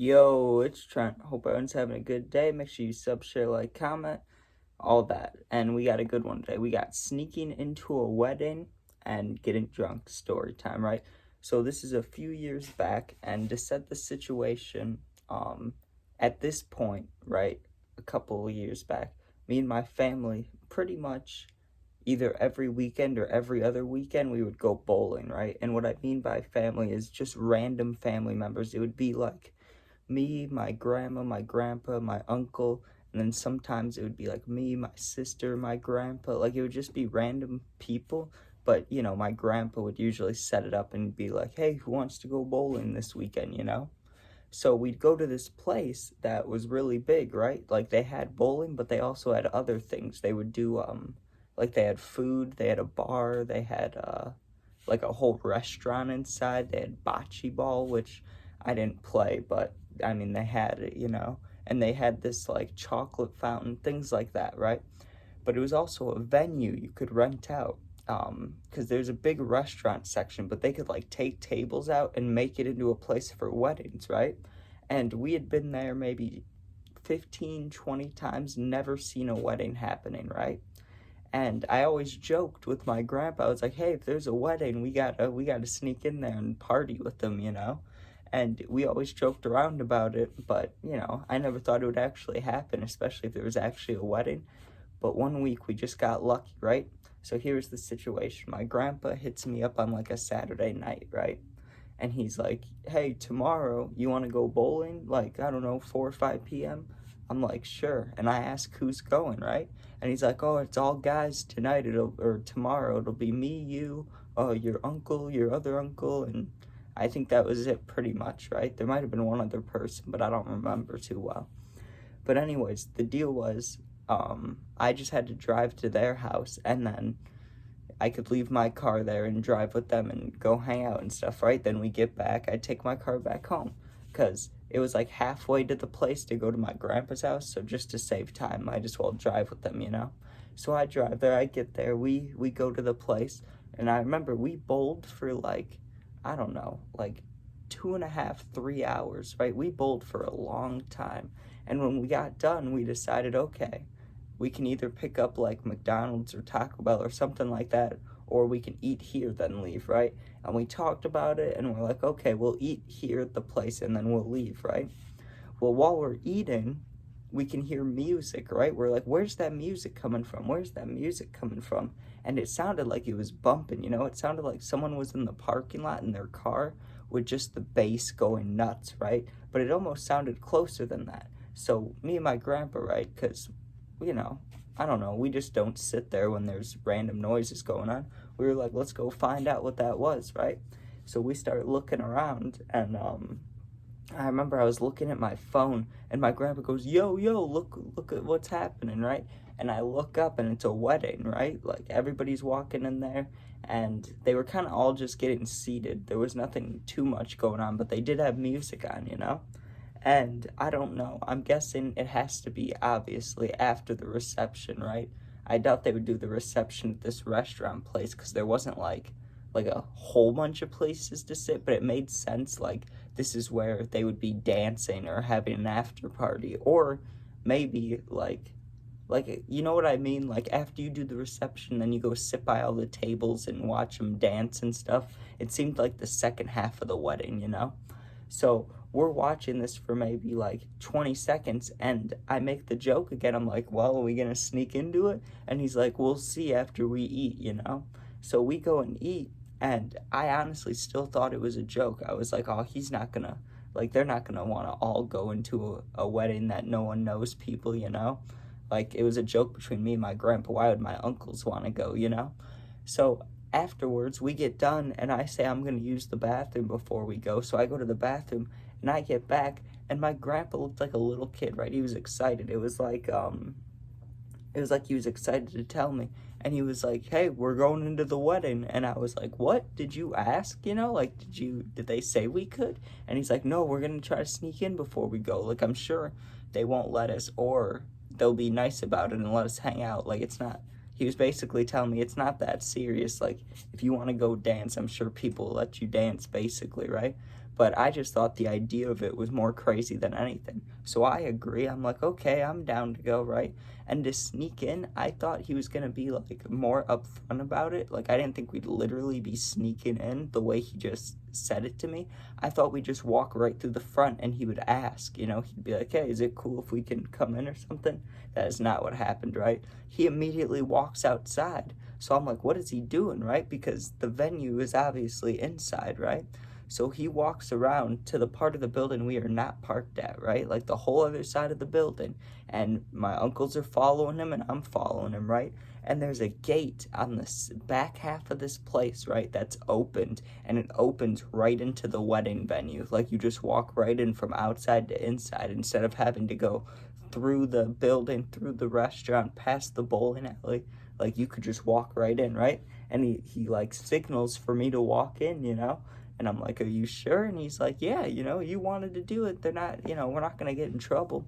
Yo, it's Trent. Hope everyone's having a good day. Make sure you sub, share, like, comment, all that. And we got a good one today. We got sneaking into a wedding and getting drunk story time, right? So this is a few years back, and to set the situation, um, at this point, right, a couple of years back, me and my family pretty much either every weekend or every other weekend we would go bowling, right? And what I mean by family is just random family members. It would be like me, my grandma, my grandpa, my uncle, and then sometimes it would be like me, my sister, my grandpa. Like it would just be random people. But, my grandpa would usually set it up and be like, hey, who wants to go bowling this weekend? So we'd go to this place that was really big, right? Like they had bowling, but they also had other things. They would do, like they had food, they had a bar, they had, like a whole restaurant inside. They had bocce ball, which I didn't play, but I mean, they had it. And they had this like chocolate fountain, things like that, right? But it was also a venue you could rent out. Because there's a big restaurant section, but they could like take tables out and make it into a place for weddings, right? And we had been there maybe 15, 20 times, never seen a wedding happening, right? And I always joked with my grandpa. I was like, "Hey, if there's a wedding, we gotta sneak in there and party with them." And we always joked around about it, but I never thought it would actually happen, especially if there was actually a wedding. But one week we just got lucky, right? So here's the situation. My grandpa hits me up on like a Saturday night, right? And he's like, hey, tomorrow you want to go bowling? Like, I don't know, 4 or 5 p.m.? I'm like, sure. And I ask who's going, right? And he's like, oh, it's all guys tonight, or tomorrow. It'll be me, you, your uncle, your other uncle. And I think that was it pretty much, right? There might have been one other person, but I don't remember too well. But anyways, the deal was, I just had to drive to their house, and then I could leave my car there and drive with them and go hang out and stuff, right? Then we get back, I'd take my car back home, because it was like halfway to the place to go to my grandpa's house, so just to save time, might as well drive with them. So I drive there, I get there, we go to the place, and I remember we bowled for like, I don't know, like 2.5, 3 hours, right? We bowled for a long time. And when we got done, we decided, okay, we can either pick up like McDonald's or Taco Bell or something like that, or we can eat here, then leave, right? And we talked about it, and we're like, okay, we'll eat here at the place, and then we'll leave, right? Well, while we're eating, we can hear music, right? We're like, where's that music coming from? Where's that music coming from? And it sounded like it was bumping. It sounded like someone was in the parking lot in their car with just the bass going nuts, right? But it almost sounded closer than that. So me and my grandpa, right? Because, you know, I don't know, we just don't sit there when there's random noises going on. We were like, let's go find out what that was, right? So we started looking around, and I remember I was looking at my phone, and my grandpa goes, yo, look at what's happening, right? And I look up, and it's a wedding, right? Like, everybody's walking in there, and they were kind of all just getting seated. There was nothing too much going on, but they did have music on. And I don't know, I'm guessing it has to be, obviously, after the reception, right? I doubt they would do the reception at this restaurant place, because there wasn't, like a whole bunch of places to sit, but it made sense, like, this is where they would be dancing or having an after party, or maybe like you know what I mean, like after you do the reception, then you go sit by all the tables and watch them dance and stuff. It seemed like the second half of the wedding. So we're watching this for maybe like 20 seconds, and I make the joke again. I'm like, well, are we gonna sneak into it? And he's like, we'll see after we eat. So we go and eat, and I honestly still thought it was a joke. I was like, oh, he's not gonna, like, they're not gonna wanna all go into a wedding that no one knows people. Like, it was a joke between me and my grandpa. Why would my uncles wanna go? So afterwards, we get done, and I say I'm gonna use the bathroom before we go. So I go to the bathroom, and I get back, and my grandpa looked like a little kid, right? He was excited. It was like he was excited to tell me, and he was like, hey, we're going into the wedding. And I was like, what? Did you ask? Like, did they say we could? And he's like, no, we're gonna try to sneak in before we go. Like, I'm sure they won't let us, or they'll be nice about it and let us hang out. Like, it's not, he was basically telling me it's not that serious. Like, if you want to go dance, I'm sure people will let you dance, basically, right? but I just thought the idea of it was more crazy than anything. So I agree. I'm like, okay, I'm down to go, right? And to sneak in, I thought he was gonna be like more upfront about it. Like I didn't think we'd literally be sneaking in the way he just said it to me. I thought we'd just walk right through the front and he would ask, he'd be like, hey, is it cool if we can come in or something? That is not what happened, right? He immediately walks outside. So I'm like, what is he doing, right? Because the venue is obviously inside, right? So he walks around to the part of the building we are not parked at, right? Like the whole other side of the building. And my uncles are following him and I'm following him, right? And there's a gate on the back half of this place, right? That's opened, and it opens right into the wedding venue. Like you just walk right in from outside to inside instead of having to go through the building, through the restaurant, past the bowling alley. Like you could just walk right in, right? And he like signals for me to walk in, And I'm like, are you sure? And he's like, yeah, you wanted to do it. They're not, we're not going to get in trouble.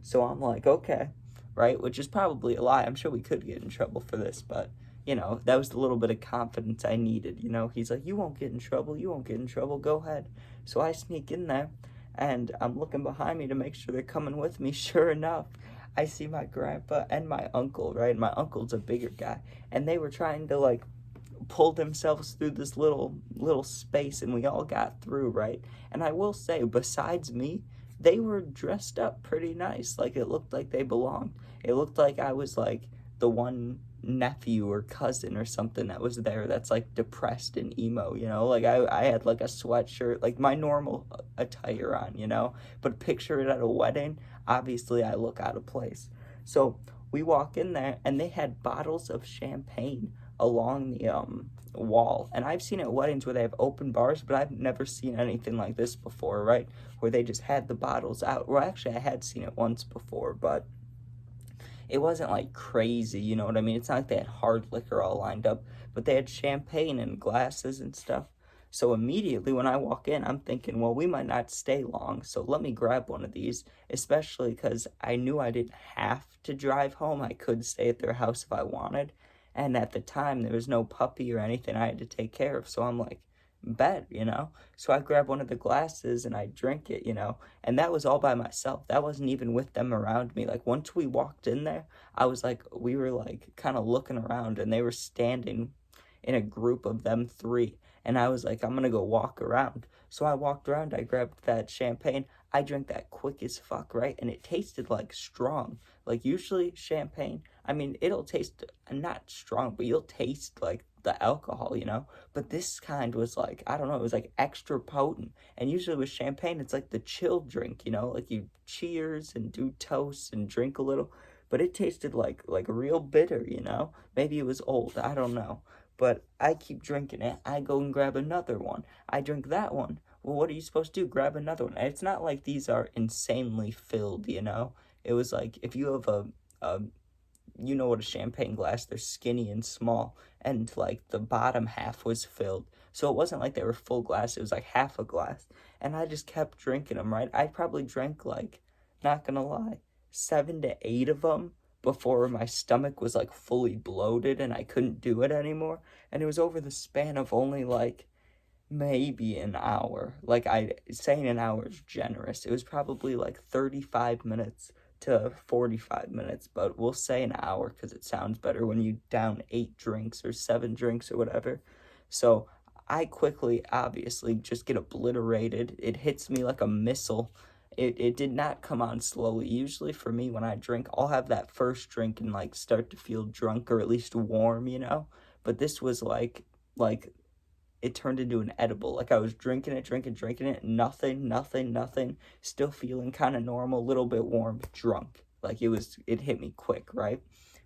So I'm like, okay, right? Which is probably a lie. I'm sure we could get in trouble for this, but, that was the little bit of confidence I needed, He's like, you won't get in trouble. You won't get in trouble. Go ahead. So I sneak in there, and I'm looking behind me to make sure they're coming with me. Sure enough, I see my grandpa and my uncle, right? My uncle's a bigger guy, and they were trying to, like, pull themselves through this little space, and we all got through, right? And I will say, besides me, they were dressed up pretty nice. Like it looked like they belonged. It looked like I was like the one nephew or cousin or something that was there that's like depressed and emo, like I had like a sweatshirt, like my normal attire on, but picture it at a wedding, obviously I look out of place. So we walk in there and they had bottles of champagne along the wall. And I've seen at weddings where they have open bars, but I've never seen anything like this before, right? Where they just had the bottles out. Well, actually, I had seen it once before, but it wasn't like crazy, you know what I mean? It's not like they had hard liquor all lined up, but they had champagne and glasses and stuff. So immediately when I walk in, I'm thinking, well, we might not stay long, so let me grab one of these, especially because I knew I didn't have to drive home. I could stay at their house if I wanted. And at the time, there was no puppy or anything I had to take care of. So I'm like, bet, So I grab one of the glasses and I drink it, And that was all by myself. That wasn't even with them around me. Like once we walked in there, we were like kind of looking around and they were standing in a group of them three. And I was like, I'm going to go walk around. So I walked around, I grabbed that champagne. I drank that quick as fuck, right? And it tasted like strong. Like usually champagne, I mean, it'll taste not strong, but you'll taste like the alcohol, But this kind was like, I don't know, it was like extra potent. And usually with champagne, it's like the chill drink, Like you cheers and do toasts and drink a little. But it tasted like real bitter, Maybe it was old, I don't know. But I keep drinking it. I go and grab another one. I drink that one. Well, what are you supposed to do? Grab another one. And it's not like these are insanely filled, It was like if you have a you know what a champagne glass, they're skinny and small, and like the bottom half was filled. So it wasn't like they were full glass, it was like half a glass. And I just kept drinking them, right? I probably drank like, not gonna lie, 7 to 8 of them before my stomach was like fully bloated and I couldn't do it anymore. And it was over the span of only like maybe an hour. Like saying an hour is generous. It was probably like 35 minutes to 45 minutes, but we'll say an hour because it sounds better when you down 8 drinks or 7 drinks or whatever. So I quickly, obviously, just get obliterated. It hits me like a missile. It did not come on slowly. Usually for me, when I drink, I'll have that first drink and like start to feel drunk or at least warm, But this was like it turned into an edible. Like I was drinking it, nothing, still feeling kind of normal, little bit warm, drunk. Like it hit me quick, right?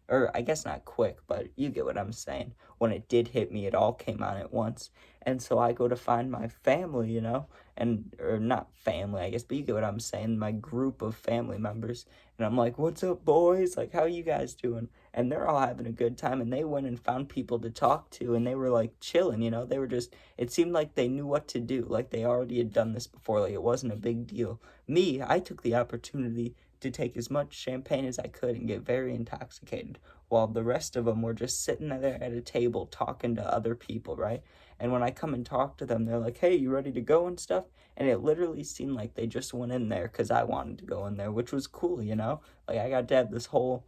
Or I guess not quick, but you get what I'm saying. When it did hit me, it all came on at once. And so I go to find my family, or not family, I guess, but you get what I'm saying, my group of family members. And I'm like, what's up, boys? Like, how you guys doing? And they're all having a good time, and they went and found people to talk to, and they were like chilling, They were just, it seemed like they knew what to do, like they already had done this before, like it wasn't a big deal. Me, I took the opportunity to take as much champagne as I could and get very intoxicated, while the rest of them were just sitting there at a table talking to other people, right? And when I come and talk to them, they're like, hey, you ready to go and stuff? And it literally seemed like they just went in there because I wanted to go in there, which was cool, you know? Like, I got to have this whole,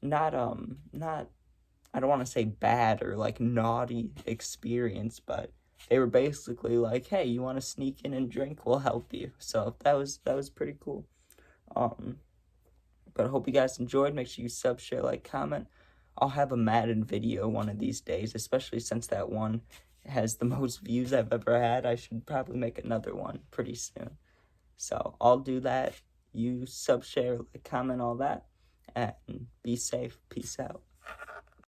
not, I don't want to say bad or, like, naughty experience, but they were basically like, hey, you want to sneak in and drink? We'll help you. So that was pretty cool. But I hope you guys enjoyed. Make sure you sub, share, like, comment. I'll have a Madden video one of these days, especially since that one has the most views I've ever had. I should probably make another one pretty soon. So I'll do that. You sub, share, like, comment, all that. And be safe. Peace out.